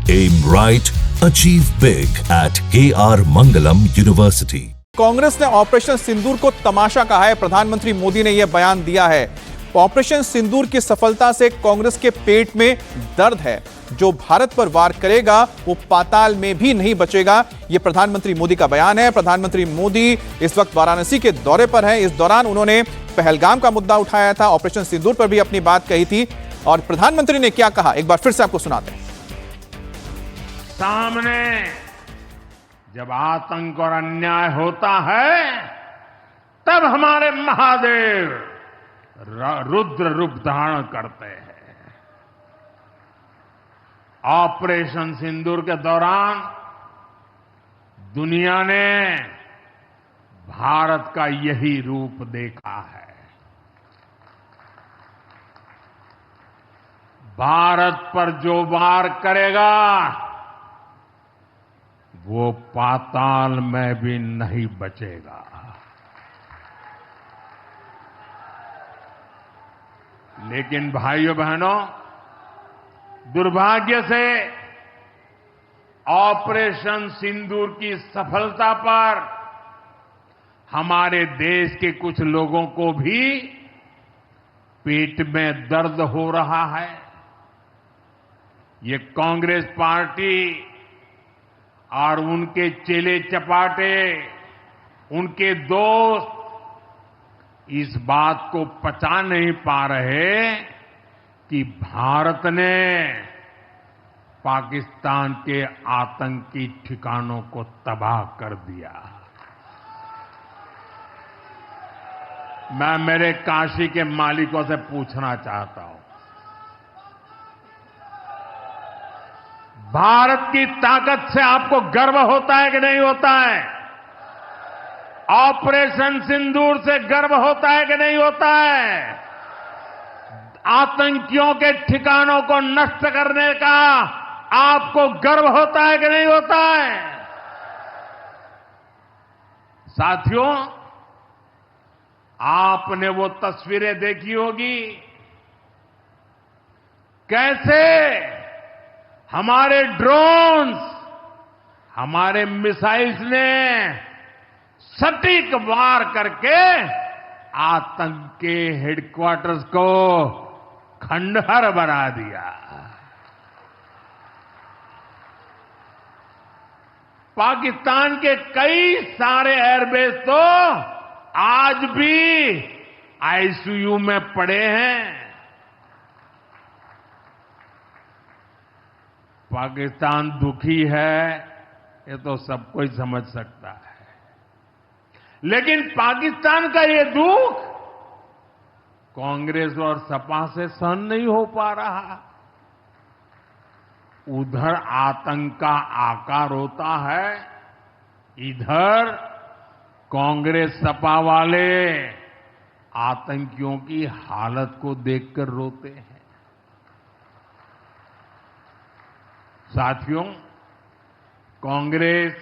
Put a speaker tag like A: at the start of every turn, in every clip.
A: Aim right, achieve big at KR Mangalam University.
B: Congress ने operation सिंदूर को तमाशा कहा है। प्रधानमंत्री मोदी ने यह बयान दिया है। ऑपरेशन सिंदूर की सफलता से कांग्रेस के पेट में दर्द है। जो भारत पर वार करेगा वो पाताल में भी नहीं बचेगा। यह प्रधानमंत्री मोदी का बयान है। प्रधानमंत्री मोदी इस वक्त वाराणसी के दौरे पर हैं। इस दौरान उन्होंने पहलगाम का मुद्दा उठाया था, ऑपरेशन सिंदूर पर भी अपनी बात कही थी। और प्रधानमंत्री ने क्या कहा, एक बार फिर से आपको सुनाते हैं।
C: सामने जब आतंक और अन्याय होता है तब हमारे महादेव रुद्र रूप धारण करते हैं। ऑपरेशन सिंदूर के दौरान दुनिया ने भारत का यही रूप देखा है। भारत पर जो वार करेगा वो पाताल में भी नहीं बचेगा। लेकिन भाइयों बहनों, दुर्भाग्य से ऑपरेशन सिंदूर की सफलता पर हमारे देश के कुछ लोगों को भी पेट में दर्द हो रहा है। ये कांग्रेस पार्टी और उनके चेले चपाटे, उनके दोस्त इस बात को पचा नहीं पा रहे कि भारत ने पाकिस्तान के आतंकी ठिकानों को तबाह कर दिया। मैं मेरे काशी के मालिकों से पूछना चाहता हूं, भारत की ताकत से आपको गर्व होता है कि नहीं होता है? ऑपरेशन सिंदूर से गर्व होता है कि नहीं होता है? आतंकियों के ठिकानों को नष्ट करने का आपको गर्व होता है कि नहीं होता है? साथियों, आपने वो तस्वीरें देखी होगी कैसे हमारे ड्रोन्स, हमारे मिसाइल्स ने सटीक वार करके आतंक के हेडक्वार्टर्स को खंडहर बना दिया। पाकिस्तान के कई सारे एयरबेस तो आज भी आईसीयू में पड़े हैं। पाकिस्तान दुखी है, ये तो सब कोई समझ सकता है। लेकिन पाकिस्तान का ये दुख कांग्रेस और सपा से सहन नहीं हो पा रहा। उधर आतंक का आकार होता है, इधर कांग्रेस सपा वाले आतंकियों की हालत को देखकर रोते हैं। साथियों, कांग्रेस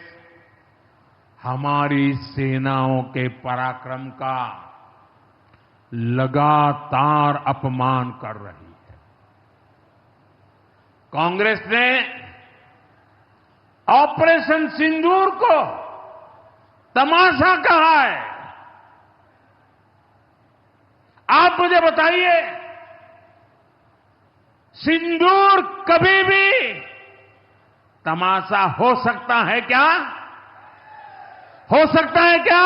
C: हमारी सेनाओं के पराक्रम का लगातार अपमान कर रही है। कांग्रेस ने ऑपरेशन सिंदूर को तमाशा कहा है। आप मुझे बताइए, सिंदूर कभी भी तमाशा हो सकता है क्या? हो सकता है क्या?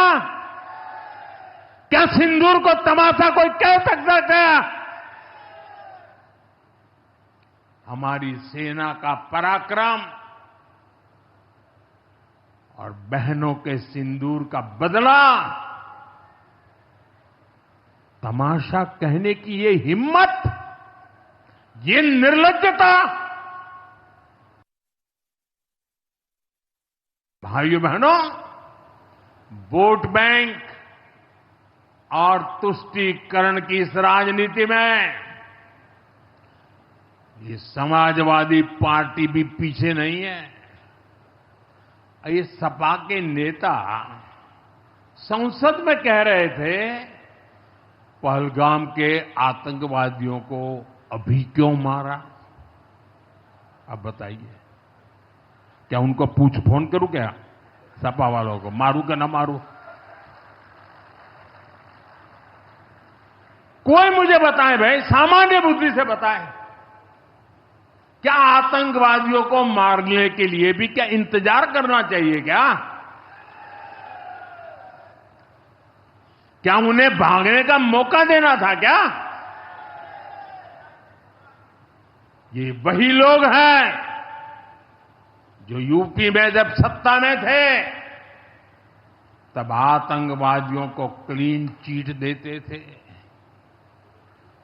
C: क्या सिंदूर को तमाशा कोई कह सकता है क्या? हमारी सेना का पराक्रम और बहनों के सिंदूर का बदला, तमाशा कहने की ये हिम्मत, ये निर्लज्जता। भाइयों बहनों, वोट बैंक और तुष्टीकरण की इस राजनीति में ये समाजवादी पार्टी भी पीछे नहीं है। ये सपा के नेता संसद में कह रहे थे, पहलगाम के आतंकवादियों को अभी क्यों मारा? अब बताइए। क्या उनको फोन करूं क्या सपा वालों को, मारूं कि ना मारूं? कोई मुझे बताए भाई, सामान्य बुद्धि से बताए, क्या आतंकवादियों को मारने के लिए भी क्या इंतजार करना चाहिए क्या? क्या उन्हें भागने का मौका देना था क्या? ये वही लोग हैं जो यूपी में जब सत्ता में थे तब आतंकवादियों को क्लीन चिट देते थे,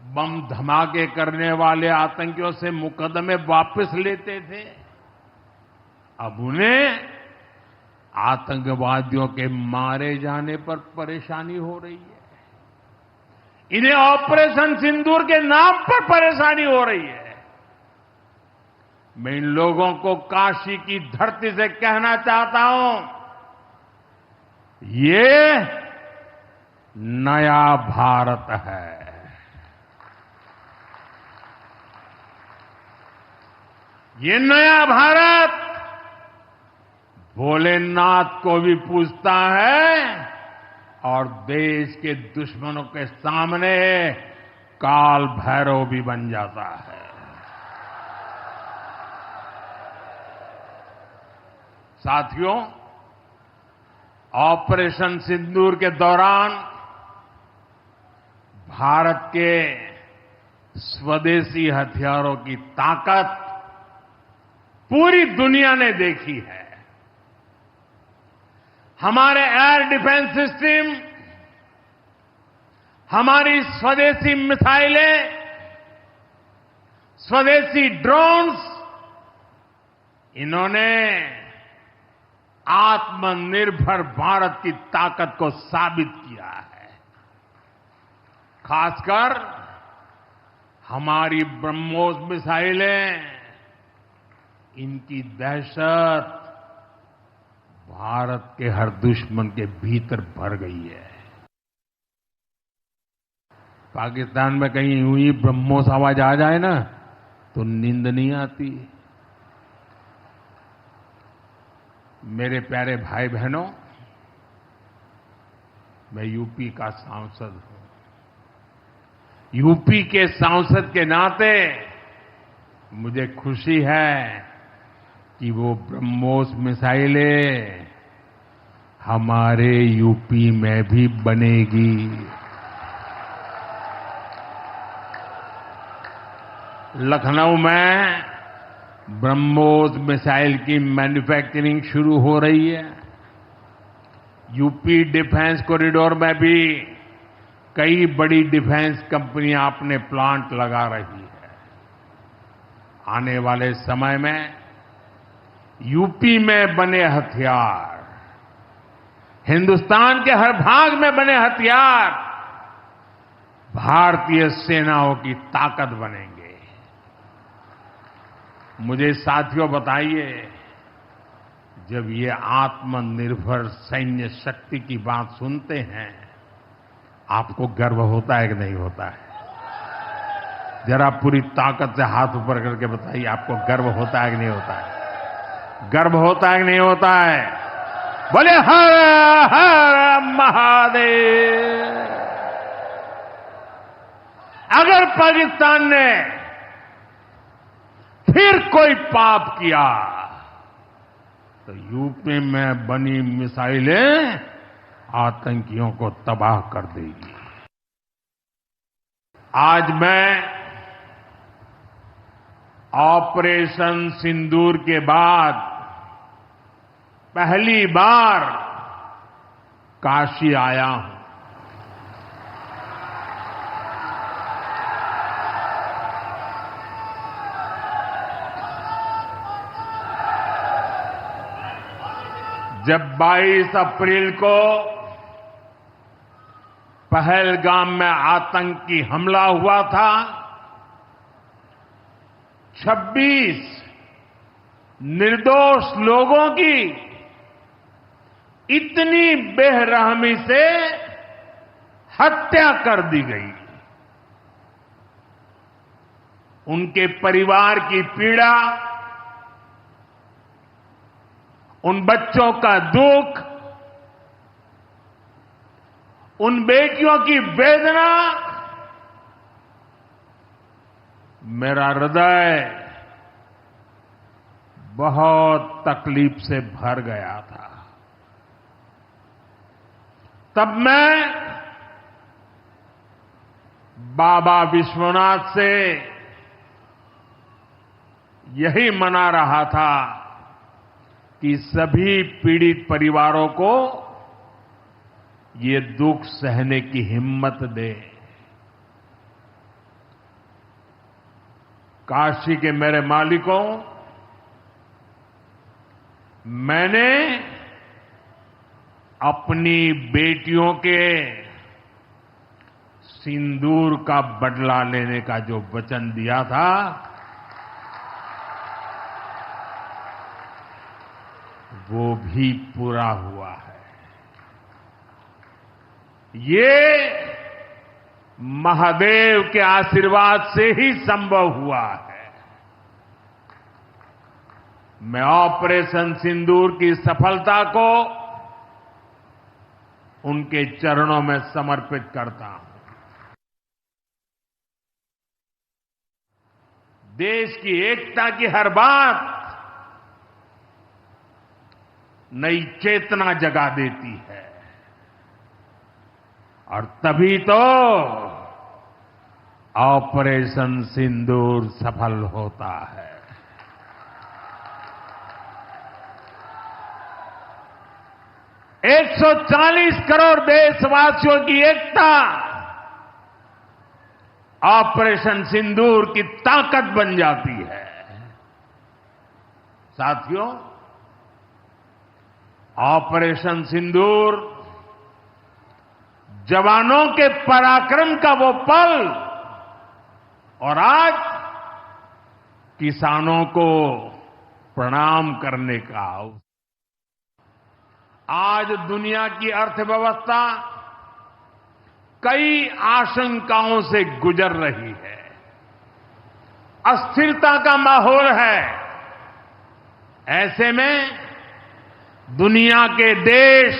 C: बम धमाके करने वाले आतंकियों से मुकदमे वापस लेते थे। अब उन्हें आतंकवादियों के मारे जाने पर परेशानी हो रही है। इन्हें ऑपरेशन सिंदूर के नाम पर परेशानी हो रही है। मैं इन लोगों को काशी की धरती से कहना चाहता हूं, ये नया भारत है। ये नया भारत भोलेनाथ को भी पूजता है और देश के दुश्मनों के सामने काल भैरव भी बन जाता है। साथियों, ऑपरेशन सिंदूर के दौरान भारत के स्वदेशी हथियारों की ताकत पूरी दुनिया ने देखी है। हमारे एयर डिफेंस सिस्टम, हमारी स्वदेशी मिसाइलें, स्वदेशी ड्रोन्स, इन्होंने आत्मनिर्भर भारत की ताकत को साबित किया है। खासकर हमारी ब्रह्मोस मिसाइलें, इनकी दहशत भारत के हर दुश्मन के भीतर भर गई है। पाकिस्तान में कहीं यूं ही ब्रह्मोस आवाज आ जाए ना तो नींद नहीं आती। मेरे प्यारे भाई बहनों, मैं यूपी का सांसद हूं। यूपी के सांसद के नाते मुझे खुशी है कि वो ब्रह्मोस मिसाइलें हमारे यूपी में भी बनेगी। लखनऊ में ब्रह्मोस मिसाइल की मैन्युफैक्चरिंग शुरू हो रही है। यूपी डिफेंस कॉरिडोर में भी कई बड़ी डिफेंस कंपनियां अपने प्लांट लगा रही है। आने वाले समय में यूपी में बने हथियार, हिंदुस्तान के हर भाग में बने हथियार भारतीय सेनाओं की ताकत बनेंगे। मुझे साथियों बताइए, जब ये आत्मनिर्भर सैन्य शक्ति की बात सुनते हैं, आपको गर्व होता है कि नहीं होता है? जरा पूरी ताकत से हाथ ऊपर करके बताइए, आपको गर्व होता है कि नहीं होता है? गर्व होता है कि नहीं होता है? बोले हर हर महादेव। अगर पाकिस्तान ने फिर कोई पाप किया तो यूपी में बनी मिसाइलें आतंकियों को तबाह कर देगी। आज मैं ऑपरेशन सिंदूर के बाद पहली बार काशी आया हूं। जब 22 अप्रैल को पहलगाम में आतंकी हमला हुआ था, 26 निर्दोष लोगों की इतनी बेरहमी से हत्या कर दी गई। उनके परिवार की पीड़ा उन बच्चों का दुख, उन बेटियों की वेदना, मेरा हृदय बहुत तकलीफ से भर गया था। तब मैं बाबा विश्वनाथ से यही मना रहा था कि सभी पीड़ित परिवारों को ये दुख सहने की हिम्मत दे। काशी के मेरे मालिकों, मैंने अपनी बेटियों के सिंदूर का बदला लेने का जो वचन दिया था, वो भी पूरा हुआ है। ये महादेव के आशीर्वाद से ही संभव हुआ है। मैं ऑपरेशन सिंदूर की सफलता को उनके चरणों में समर्पित करता हूं। देश की एकता की हर बात नई चेतना जगा देती है, और तभी तो ऑपरेशन सिंदूर सफल होता है। एक 140 करोड़ देशवासियों की एकता ऑपरेशन सिंदूर की ताकत बन जाती है। साथियों, ऑपरेशन सिंदूर जवानों के पराक्रम का वो पल, और आज किसानों को प्रणाम करने का अवसर। आज दुनिया की अर्थव्यवस्था कई आशंकाओं से गुजर रही है। अस्थिरता का माहौल है। ऐसे में दुनिया के देश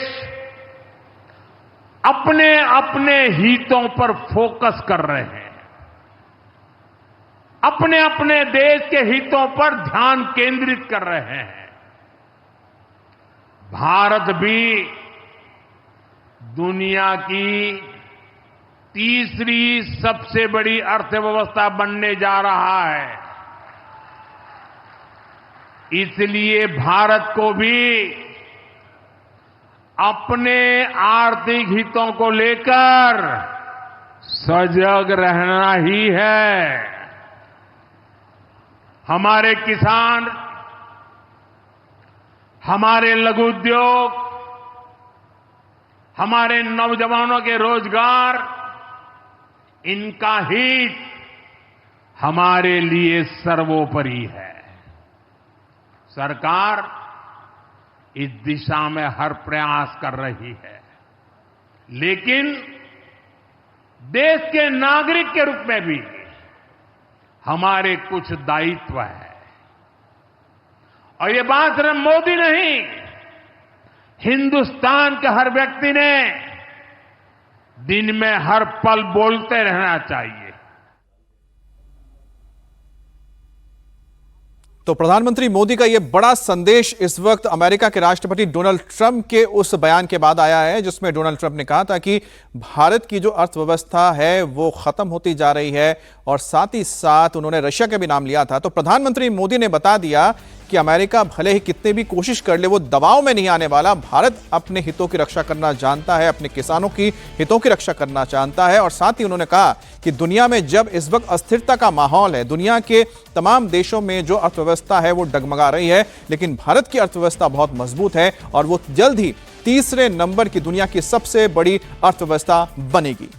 C: अपने अपने हितों पर फोकस कर रहे हैं, अपने अपने देश के हितों पर ध्यान केंद्रित कर रहे हैं। भारत भी दुनिया की तीसरी सबसे बड़ी अर्थव्यवस्था बनने जा रहा है। इसलिए भारत को भी अपने आर्थिक हितों को लेकर सजग रहना ही है। हमारे किसान, हमारे लघु उद्योग, हमारे नौजवानों के रोजगार, इनका हित हमारे लिए सर्वोपरि है। सरकार इस दिशा में हर प्रयास कर रही है, लेकिन देश के नागरिक के रूप में भी हमारे कुछ दायित्व है। और ये बात सिर्फ मोदी नहीं, हिंदुस्तान के हर व्यक्ति ने दिन में हर पल बोलते रहना चाहिए।
B: तो प्रधानमंत्री मोदी का यह बड़ा संदेश इस वक्त अमेरिका के राष्ट्रपति डोनाल्ड ट्रंप के उस बयान के बाद आया है, जिसमें डोनाल्ड ट्रंप ने कहा था कि भारत की जो अर्थव्यवस्था है वो खत्म होती जा रही है, और साथ ही साथ उन्होंने रशिया का भी नाम लिया था। तो प्रधानमंत्री मोदी ने बता दिया कि अमेरिका भले ही कितने भी कोशिश कर ले, वो दबाव में नहीं आने वाला। भारत अपने हितों की रक्षा करना जानता है, अपने किसानों की हितों की रक्षा करना जानता है। और साथ ही उन्होंने कहा कि दुनिया में जब इस वक्त अस्थिरता का माहौल है, दुनिया के तमाम देशों में जो अर्थव्यवस्था है वो डगमगा रही है, लेकिन भारत की अर्थव्यवस्था बहुत मजबूत है और वो जल्द ही तीसरे नंबर की दुनिया की सबसे बड़ी अर्थव्यवस्था बनेगी।